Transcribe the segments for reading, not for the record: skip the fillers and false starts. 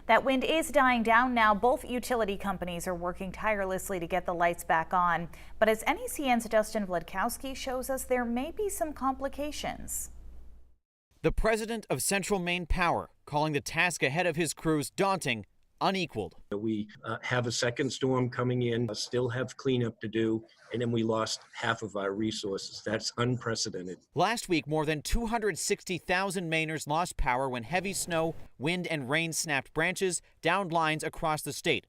That wind is dying down now. Both utility companies are working tirelessly to get the lights back on. But as NECN's Dustin Vladkowski shows us, there may be some complications. The president of Central Maine Power calling the task ahead of his crews daunting, unequaled. We have a second storm coming in, still have cleanup to do, and then we lost half of our resources. That's unprecedented. Last week, more than 260,000 Mainers lost power when heavy snow, wind, and rain snapped branches, downed lines across the state.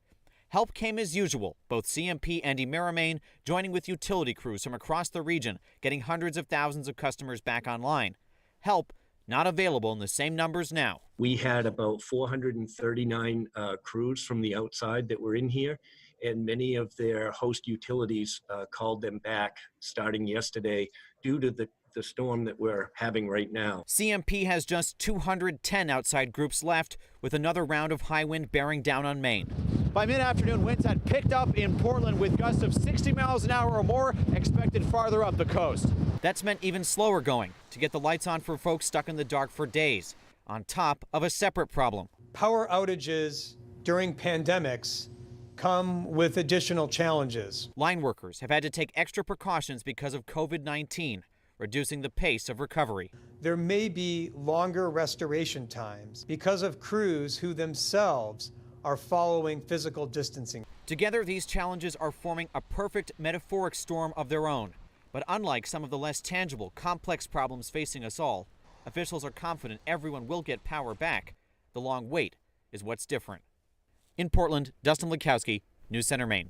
Help came as usual, both CMP and Maine joining with utility crews from across the region, getting hundreds of thousands of customers back online. Help not available in the same numbers now. We had about 439 crews from the outside that were in here, and many of their host utilities called them back starting yesterday due to the storm that we're having right now. CMP has just 210 outside groups left, with another round of high wind bearing down on Maine. By mid-afternoon, winds had picked up in Portland with gusts of 60 miles an hour or more expected farther up the coast. That's meant even slower going to get the lights on for folks stuck in the dark for days, on top of a separate problem. Power outages during pandemics come with additional challenges. Line workers have had to take extra precautions because of COVID-19, reducing the pace of recovery. There may be longer restoration times because of crews who themselves are following physical distancing. Together, these challenges are forming a perfect metaphoric storm of their own. But unlike some of the less tangible, complex problems facing us all, officials are confident everyone will get power back. The long wait is what's different. In Portland, Dustin Vladkowski, News Center, Maine.